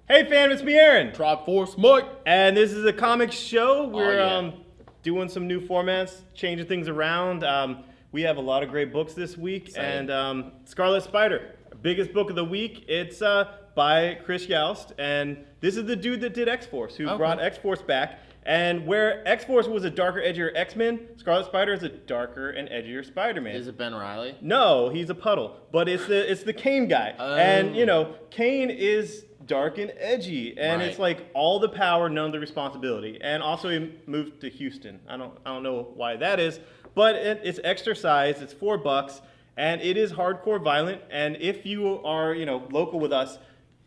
Hey fam, it's me Aaron. XForce Mike. And this is a comic show. We're doing some new formats, changing things around. We have a lot of great books this week. Exciting. And Scarlet Spider, biggest book of the week. It's by Chris Youst. And this is the dude that did XForce, who brought XForce back. And where XForce was a darker, edgier X-Men, Scarlet Spider is a darker and edgier Spider-Man. Is it Ben Reilly? No, he's a puddle. But it's the Kane guy. And, you know, Kane is dark and edgy, and it's like all the power, none of the responsibility. And also he moved to Houston. I don't know why that is, but it's extra size. It's $4, and it is hardcore violent. And if you are local with us,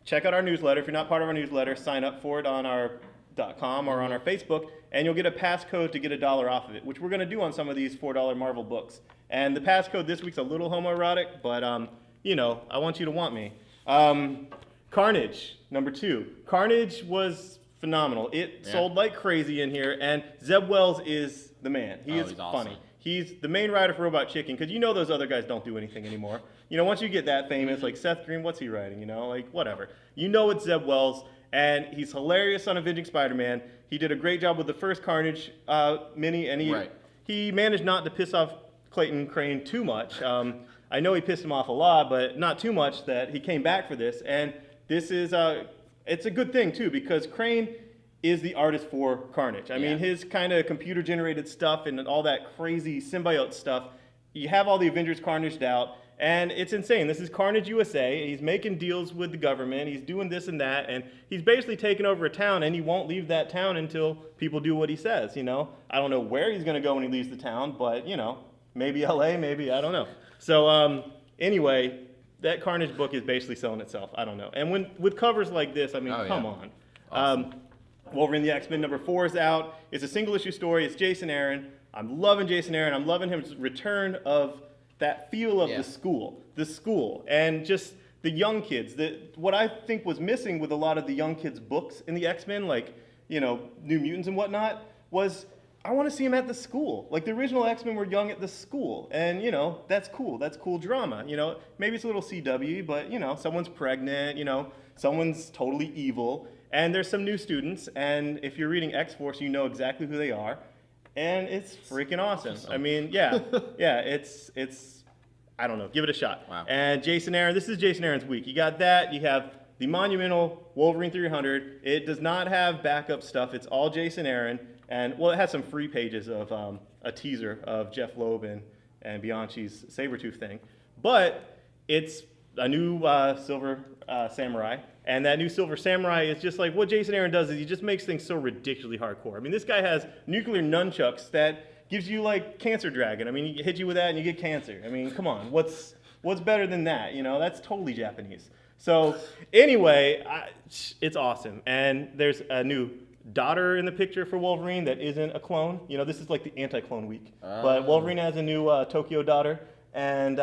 check out our newsletter. If you're not part of our newsletter, sign up for it on our .com or on our Facebook, and you'll get a passcode to get $1 off of it, which we're going to do on some of these $4 Marvel books. And the passcode this week's a little homoerotic, but I want you to want me. Carnage, number 2. Carnage was phenomenal. It sold like crazy in here, and Zeb Wells is the man. He's funny. Awesome. He's the main writer for Robot Chicken, because those other guys don't do anything anymore. Once you get that famous, like Seth Green, what's he writing? Like whatever. It's Zeb Wells, and he's hilarious on Avenging Spider-Man. He did a great job with the first Carnage mini, and he managed not to piss off Clayton Crane too much. I know he pissed him off a lot, but not too much that he came back for this. And this is it's a good thing too, because Crane is the artist for Carnage. I mean, his kind of computer generated stuff and all that crazy symbiote stuff. You have all the Avengers Carnaged out, and it's insane. This is Carnage USA. He's making deals with the government. He's doing this and that, and he's basically taking over a town, and he won't leave that town until people do what he says. I don't know where he's going to go when he leaves the town, but maybe LA, maybe, I don't know. So anyway, that Carnage book is basically selling itself. I don't know. And with covers like this, I mean, come on. Awesome. Wolverine the X-Men number 4 is out. It's a single issue story. It's Jason Aaron. I'm loving Jason Aaron. I'm loving his return of that feel of the school, and just the young kids. What I think was missing with a lot of the young kids' books in the X-Men, like New Mutants and whatnot, was I want to see them at the school. Like the original X-Men were young at the school, and that's cool. That's cool drama. Maybe it's a little CW, but someone's pregnant. Someone's totally evil, and there's some new students. And if you're reading X-Force, you know exactly who they are, and it's freaking awesome. I mean, it's I don't know. Give it a shot. Wow. And Jason Aaron, this is Jason Aaron's week. You got that. You have the monumental Wolverine 300. It does not have backup stuff. It's all Jason Aaron. And, it has some free pages of a teaser of Jeff Loeb and Bianchi's Sabretooth thing. But it's a new Silver Samurai. And that new Silver Samurai is just like what Jason Aaron does is he just makes things so ridiculously hardcore. I mean, this guy has nuclear nunchucks that gives you, like, Cancer Dragon. I mean, he hits you with that and you get cancer. I mean, come on. What's better than that? That's totally Japanese. So, anyway, it's awesome. And there's a new daughter in the picture for Wolverine that isn't a clone. This is like the anti-clone week. But Wolverine has a new Tokyo daughter, and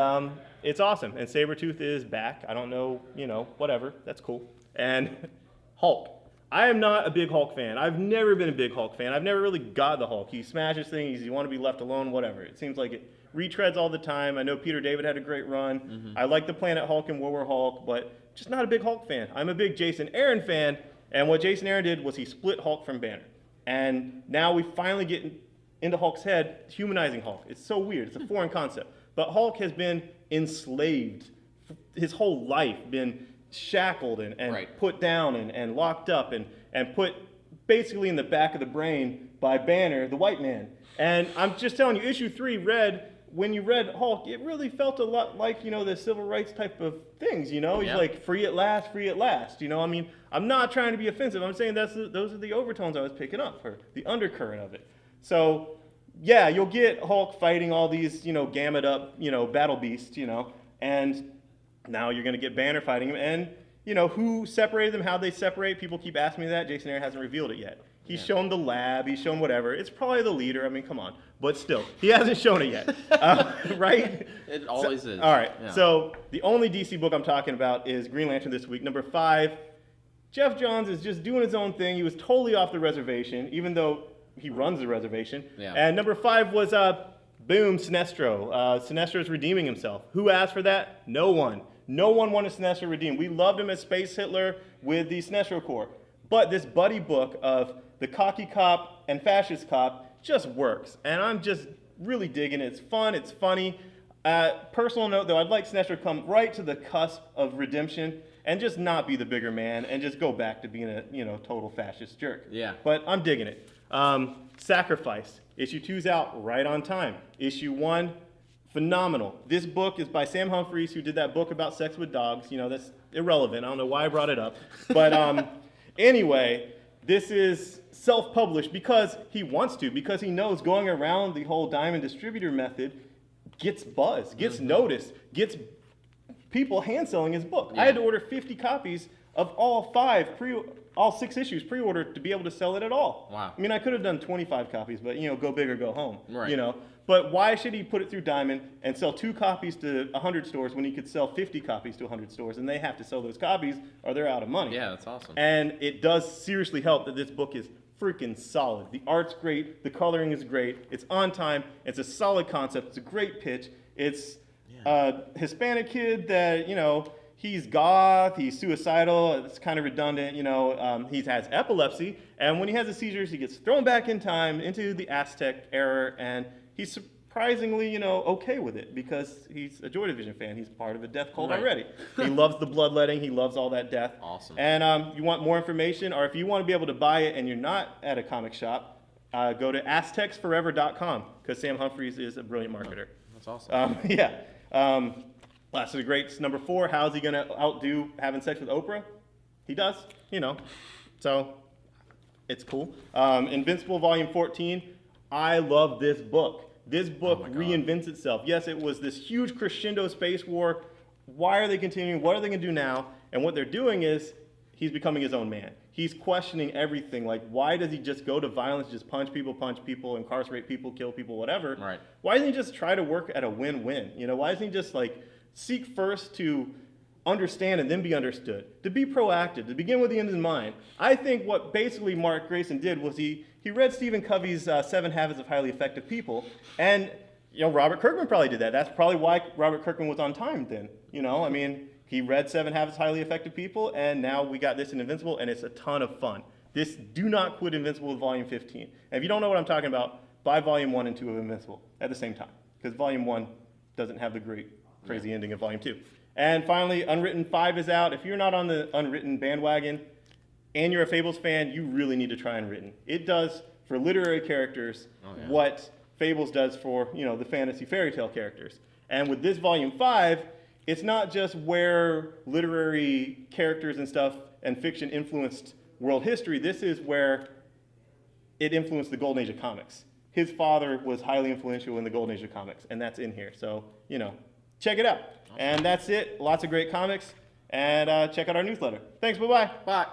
it's awesome. And Sabretooth is back. I don't know, whatever. That's cool. And Hulk. I am not a big Hulk fan. I've never been a big Hulk fan. I've never really got the Hulk. He smashes things. You want to be left alone, whatever. It seems like it retreads all the time. I know Peter David had a great run. Mm-hmm. I like the Planet Hulk and World War Hulk, but just not a big Hulk fan. I'm a big Jason Aaron fan. And what Jason Aaron did was he split Hulk from Banner. And now we finally get into Hulk's head, humanizing Hulk. It's so weird. It's a foreign concept. But Hulk has been enslaved his whole life, been shackled and put down and locked up and put basically in the back of the brain by Banner, the white man. And I'm just telling you, issue 3 when you read Hulk, it really felt a lot like, the civil rights type of things, He's like, free at last, free at last, I mean, I'm not trying to be offensive. I'm saying those are the overtones I was picking up, or the undercurrent of it. So, yeah, you'll get Hulk fighting all these, gammed up, battle beasts, and now you're going to get Banner fighting him. And, who separated them, how they separate, people keep asking me that. Jason Aaron hasn't revealed it yet. He's shown the lab, he's shown whatever. It's probably the leader. I mean, come on. But still, he hasn't shown it yet, right? It always is. All right, yeah. So the only DC book I'm talking about is Green Lantern this week, number 5. Jeff Johns is just doing his own thing. He was totally off the reservation, even though he runs the reservation. Yeah. And number 5 was, boom, Sinestro. Sinestro is redeeming himself. Who asked for that? No one. No one wanted Sinestro redeemed. We loved him as Space Hitler with the Sinestro Corps. But this buddy book of the cocky cop and fascist cop just works. And I'm just really digging it. It's fun, it's funny. Personal note though, I'd like Sinestro to come right to the cusp of redemption and just not be the bigger man and just go back to being a total fascist jerk. Yeah. But I'm digging it. Sacrifice. Issue 2's out right on time. Issue 1, phenomenal. This book is by Sam Humphries, who did that book about sex with dogs. That's irrelevant. I don't know why I brought it up. But anyway, this is self-published because he wants to, because he knows going around the whole diamond distributor method gets buzz, gets noticed, gets people hand-selling his book. Yeah. I had to order 50 copies of all 6 issues pre-ordered to be able to sell it at all. Wow. I mean, I could have done 25 copies, but go big or go home. Right. But why should he put it through Diamond and sell 2 copies to 100 stores when he could sell 50 copies to 100 stores, and they have to sell those copies or they're out of money? Yeah, that's awesome. And it does seriously help that this book is freaking solid. The art's great, the coloring is great, it's on time, it's a solid concept, it's a great pitch. It's a Hispanic kid that, he's goth, he's suicidal, it's kind of redundant, he has epilepsy, and when he has the seizures, he gets thrown back in time into the Aztec era, and he's surprisingly, okay with it because he's a Joy Division fan. He's part of a death cult Right. already. He loves the bloodletting, he loves all that death. Awesome. And you want more information, or if you want to be able to buy it and you're not at a comic shop, go to aztecsforever.com because Sam Humphries is a brilliant marketer. That's awesome. Last of the greats, number 4, how's he going to outdo having sex with Oprah? He does, so it's cool. Invincible Volume 14, I love this book. This book my God. reinvents itself. Yes, it was this huge crescendo space war. Why are they continuing? What are they going to do now? And what they're doing is he's becoming his own man. He's questioning everything. Like, why does he just go to violence, just punch people, incarcerate people, kill people, whatever? Right. Why doesn't he just try to work at a win-win? Why doesn't he just seek first to understand and then be understood, to be proactive, to begin with the end in mind? I think what basically Mark Grayson did was he read Stephen Covey's 7 Habits of Highly Effective People, and Robert Kirkman probably did that. That's probably why Robert Kirkman was on time then. He read 7 Habits of Highly Effective People, and now we got this in Invincible, and it's a ton of fun. Do not quit Invincible with Volume 15. And if you don't know what I'm talking about, buy Volume 1 and 2 of Invincible at the same time, because Volume 1 doesn't have the great, crazy ending of Volume 2. And finally, Unwritten 5 is out. If you're not on the Unwritten bandwagon and you're a Fables fan, you really need to try Unwritten. It does for literary characters what Fables does for, the fantasy fairy tale characters. And with this Volume 5, it's not just where literary characters and stuff and fiction influenced world history. This is where it influenced the Golden Age of comics. His father was highly influential in the Golden Age of comics, and that's in here. So, check it out. And that's it. Lots of great comics. And check out our newsletter. Thanks. Bye-bye. Bye.